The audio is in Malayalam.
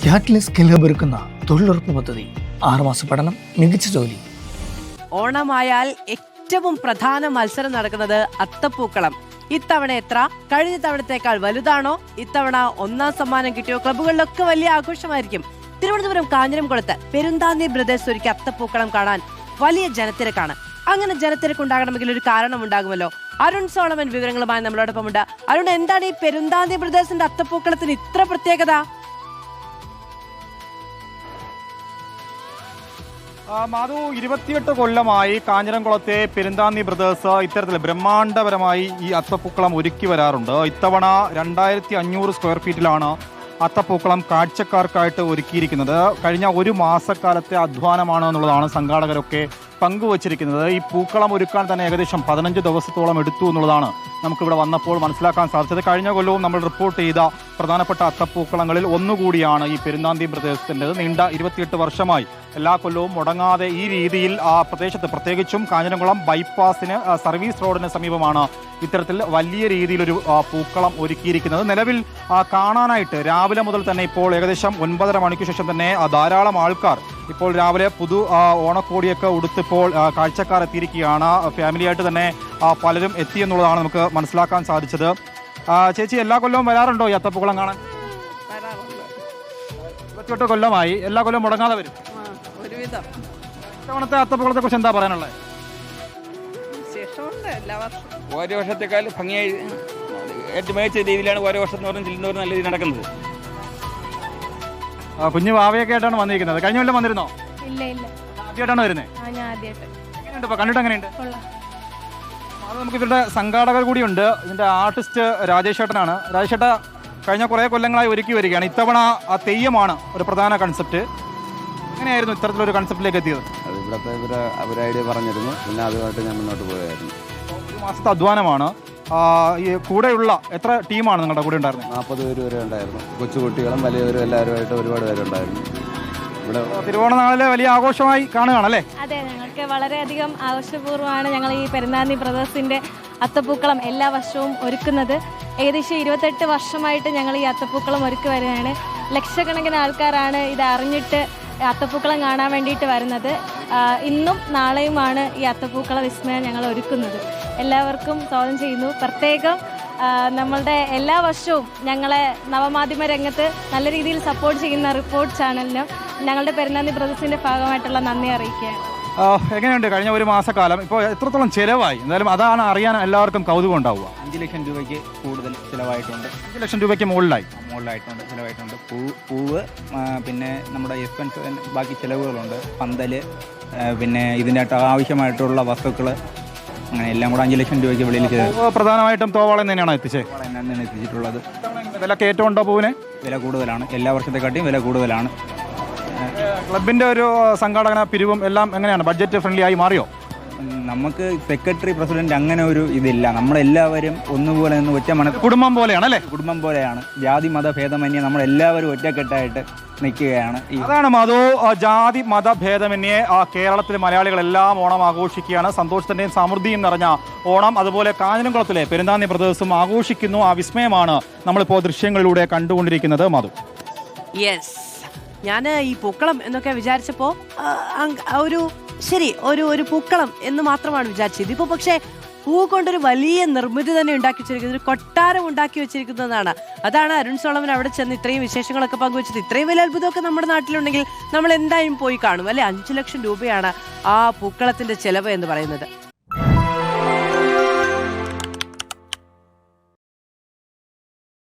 ക്യാറ്റ്ലെസ് സ്കിൽ ഹബ് ഒരുക്കുന്ന തൊഴിലുറപ്പ് പദ്ധതി 6 മാസ പഠനം, മികച്ച ജോലി. ഓണമായാൽ ഏറ്റവും പ്രധാന മത്സരം നടക്കുന്നത് അത്തപ്പൂക്കളം. ഇത്തവണ എത്ര? കഴിഞ്ഞ തവണത്തേക്കാൾ വലുതാണോ? ഇത്തവണ 1ാം സമ്മാനം കിട്ടിയോ? ക്ലബ്ബുകളിലൊക്കെ വലിയ ആഘോഷമായിരിക്കും. തിരുവനന്തപുരം കാഞ്ഞിരംകുളത്ത് പെരുന്താന്നി ബ്രദേഴ്സ് ഒരുക്കിയ അത്തപ്പൂക്കളം കാണാൻ വലിയ ജനത്തിരക്കാണ്. അങ്ങനെ ജനത്തിരക്കുണ്ടാകണമെങ്കിൽ ഒരു കാരണം ഉണ്ടാകുമല്ലോ. അരുൺ സോളമൻ വിവരങ്ങളുമായി നമ്മളോടൊപ്പമുണ്ട്. അരുൺ, എന്താണ് ഈ പെരുന്താന്നി ബ്രദേഴ്സിന്റെ അത്തപ്പൂക്കളത്തിന് ഇത്ര പ്രത്യേകത? മാധു, 28 കൊല്ലമായി കാഞ്ഞിരംകുളത്തെ പെരുന്താന്നി ബ്രദേഴ്സ് ഇത്തരത്തിൽ ബ്രഹ്മാണ്ഡപരമായി ഈ അത്തപ്പൂക്കളം ഒരുക്കി വരാറുണ്ട്. ഇത്തവണ 2500 സ്ക്വയർ ഫീറ്റിലാണ് അത്തപ്പൂക്കളം കാഴ്ചക്കാർക്കായിട്ട് ഒരുക്കിയിരിക്കുന്നത്. കഴിഞ്ഞ ഒരു മാസക്കാലത്തെ അധ്വാനമാണ് എന്നുള്ളതാണ് സംഘാടകരൊക്കെ പങ്കുവച്ചിരിക്കുന്നത്. ഈ പൂക്കളം ഒരുക്കാൻ തന്നെ ഏകദേശം 15 ദിവസത്തോളം എടുത്തു എന്നുള്ളതാണ് നമുക്കിവിടെ വന്നപ്പോൾ മനസ്സിലാക്കാൻ സാധിച്ചത്. കഴിഞ്ഞ കൊല്ലവും നമ്മൾ റിപ്പോർട്ട് ചെയ്ത പ്രധാനപ്പെട്ട അത്തപ്പൂക്കളങ്ങളിൽ ഒന്നുകൂടിയാണ് ഈ പെരുന്താന്നി ബ്രദേഴ്സിൻ്റെത്. നീണ്ട 28 വർഷമായി എല്ലാ കൊല്ലവും മുടങ്ങാതെ ഈ രീതിയിൽ ആ പ്രദേശത്ത്, പ്രത്യേകിച്ചും കാഞ്ഞിരംകുളം ബൈപ്പാസിന് സർവീസ് റോഡിന് സമീപമാണ് ഇത്തരത്തിൽ വലിയ രീതിയിലൊരു പൂക്കളം ഒരുക്കിയിരിക്കുന്നത്. നിലവിൽ കാണാനായിട്ട് രാവിലെ മുതൽ തന്നെ ഇപ്പോൾ ഏകദേശം 9:30 മണിക്ക് ശേഷം തന്നെ ധാരാളം ആൾക്കാർ ഇപ്പോൾ രാവിലെ പുതു ഓണക്കോടിയൊക്കെ ഉടുത്തിപ്പോൾ കാഴ്ചക്കാർ എത്തിയിരിക്കുകയാണ്. ഫാമിലിയായിട്ട് തന്നെ പലരും എത്തിയെന്നുള്ളതാണ് നമുക്ക് മനസ്സിലാക്കാൻ സാധിച്ചത്. ചേച്ചി, എല്ലാ കൊല്ലവും വരാറുണ്ടോ ഈ അത്തപ്പൂക്കളം കാണാൻ? 28 കൊല്ലമായി എല്ലാ കൊല്ലവും മുടങ്ങാതെ വരും. ഇത്തവണത്തെ അത്തപ്പൂക്കളത്തെ കുറിച്ച് എന്താ പറയാനുള്ളത്? ഓരോ വർഷത്തെക്കാൾ ഭംഗിയായി ഏറ്റവും മികച്ച രീതിയിലാണ് ഓരോ വർഷം ചെല്ലുന്നവരും നല്ല രീതിയിൽ നടക്കുന്നത്. കുഞ്ഞു വാവയൊക്കെ ആയിട്ടാണ് വന്നിരിക്കുന്നത്. കഴിഞ്ഞ കൊല്ലം വന്നിരുന്നോ? ഇല്ല ഇല്ല, ആദ്യമായിട്ടാണ് വരുന്നത്. എങ്ങനെയുണ്ട് ഇപ്പൊ? കണ്ടിട്ട് അത് നമുക്ക് ഇവരുടെ സംഘാടകർ കൂടിയുണ്ട്. ഇതിന്റെ ആർട്ടിസ്റ്റ് രാജേഷ് ഏട്ടനാണ്. രാജേഷ് ഏട്ട കഴിഞ്ഞ കുറേ കൊല്ലങ്ങളായി ഒരുക്കി വരികയാണ്. ഇത്തവണ ആ തെയ്യമാണ് ഒരു പ്രധാന കൺസെപ്റ്റ്. എങ്ങനെയായിരുന്നു ഇത്തരത്തിലൊരു കൺസെപ്റ്റിലേക്ക് എത്തിയത്? അത് ഇവിടുത്തെ ഒരു ഐഡിയ പറഞ്ഞിരുന്നു, പിന്നെ അതുമായിട്ട് ഞാൻ മുന്നോട്ട് പോയായിരുന്നു. ഒരു മാസത്തെ അധ്വാനമാണ്. ഈ കൂടെയുള്ള എത്ര ടീമാണ് നിങ്ങളുടെ കൂടെ ഉണ്ടായിരുന്നത്? 40 പേര് വരെ ഉണ്ടായിരുന്നു. കൊച്ചുകുട്ടികളും വലിയവരും എല്ലാവരുമായിട്ട് ഒരുപാട് പേരുണ്ടായിരുന്നു. ഇവിടെ തിരുവോണനാളിലെ വലിയ ആഘോഷമായി കാണുകയാണല്ലേ? അതെ, ഞങ്ങൾക്ക് വളരെയധികം ആഘോഷപൂർവ്വമാണ് ഞങ്ങൾ ഈ പെരുന്താന്നി ബ്രദേഴ്സിന്റെ അത്തപ്പൂക്കളം എല്ലാ വർഷവും ഒരുക്കുന്നത്. ഏകദേശം 28 വർഷമായിട്ട് ഞങ്ങൾ ഈ അത്തപ്പൂക്കളം ഒരുക്കി വരികയാണ്. ലക്ഷക്കണക്കിന് ആൾക്കാരാണ് ഇത് അറിഞ്ഞിട്ട് അത്തപ്പൂക്കളം കാണാൻ വേണ്ടിയിട്ട് വരുന്നത്. ഇന്നും നാളെയുമാണ് ഈ അത്തപ്പൂക്കള വിസ്മയം ഞങ്ങൾ ഒരുക്കുന്നത്. എല്ലാവർക്കും സ്വാഗതം ചെയ്യുന്നു. പ്രത്യേകം നമ്മളുടെ എല്ലാ വർഷവും ഞങ്ങളെ നവമാധ്യമ രംഗത്ത് നല്ല രീതിയിൽ സപ്പോർട്ട് ചെയ്യുന്ന റിപ്പോർട്ട് ചാനലിനും ഞങ്ങളുടെ പെരുന്താന്നി ബ്രദേഴ്സിന്റെ ഭാഗമായിട്ടുള്ള നന്ദി അറിയിക്കുകയാണ്. എങ്ങനെയുണ്ട് കഴിഞ്ഞ ഒരു മാസക്കാലം? ഇപ്പോൾ എത്രത്തോളം ചിലവായി? എന്തായാലും അതാണ് അറിയാൻ എല്ലാവർക്കും കൗതുകം ഉണ്ടാവുക. 5 ലക്ഷം രൂപയ്ക്ക് കൂടുതൽ ചിലവായിട്ടുണ്ട്. 5 ലക്ഷം രൂപയ്ക്ക് മുകളിലായിട്ടുണ്ട് ചിലവായിട്ടുണ്ട്. പൂവ്, പിന്നെ നമ്മുടെ എക്സ്പെൻസ്, ബാക്കി ചിലവുകളുണ്ട്. പന്തല്, പിന്നെ ഇതിൻ്റെ ആവശ്യമായിട്ടുള്ള വസ്തുക്കൾ, അങ്ങനെ എല്ലാം കൂടെ 5 ലക്ഷം രൂപയ്ക്ക് വെളിയിൽ ചെയ്തത്. പ്രധാനമായിട്ടും തോവാളം തന്നെയാണ് എത്തിച്ചിട്ടുള്ളത്. വില കയറ്റമുണ്ടോ പൂവിന്? വില കൂടുതലാണ്. എല്ലാ വർഷത്തെക്കാട്ടിയും വില കൂടുതലാണ്. ക്ലബിൻ്റെ ഒരു സംഘാടന പിരിവും എല്ലാം എങ്ങനെയാണ്? ബഡ്ജറ്റ് ഫ്രണ്ട്ലി ആയി മാറിയോ? നമുക്ക് സെക്രട്ടറി, പ്രസിഡന്റ് അങ്ങനെ ഒരു ഇതില്ല. നമ്മളെല്ലാവരും ഒന്നുപോലെ നിന്ന് ഒറ്റ കുടുംബം പോലെയാണല്ലേ? കുടുംബം പോലെയാണ്. ജാതി മത ഭേദമന്യേ നമ്മളെല്ലാവരും ഒറ്റക്കെട്ടായിട്ട് നിൽക്കുകയാണ്. അതാണ് മതോ ജാതി മതഭേദമന്യേ കേരളത്തിലെ മലയാളികളെല്ലാം ഓണം ആഘോഷിക്കുകയാണ്. സന്തോഷത്തിന്റെയും സമൃദ്ധിയും നിറഞ്ഞ ഓണം. അതുപോലെ കാഞ്ഞിരംകുളത്തിലെ പെരുന്താന്നി ബ്രദേഴ്സും ആഘോഷിക്കുന്നു. ആ വിസ്മയമാണ് നമ്മളിപ്പോൾ ദൃശ്യങ്ങളിലൂടെ കണ്ടുകൊണ്ടിരിക്കുന്നത്. മധു, യെസ്, ഞാൻ ഈ പൂക്കളം എന്നൊക്കെ വിചാരിച്ചപ്പോ ഒരു പൂക്കളം എന്ന് മാത്രമാണ് വിചാരിച്ചത്. ഇതിപ്പോ പക്ഷേ പൂ കൊണ്ടൊരു വലിയ നിർമ്മിതി തന്നെ ഉണ്ടാക്കി വെച്ചിരിക്കുന്നത്, ഒരു കൊട്ടാരം ഉണ്ടാക്കി വെച്ചിരിക്കുന്നതാണ്. അതാണ് അരുൺ സോളമൻ അവിടെ ചെന്ന് ഇത്രയും വിശേഷങ്ങളൊക്കെ പങ്കുവെച്ചത്. ഇത്രയും വലിയ അത്ഭുതമൊക്കെ നമ്മുടെ നാട്ടിലുണ്ടെങ്കിൽ നമ്മൾ എന്തായാലും പോയി കാണും അല്ലെ? 5 ലക്ഷം രൂപയാണ് ആ പൂക്കളത്തിന്റെ ചെലവ് എന്ന് പറയുന്നത്.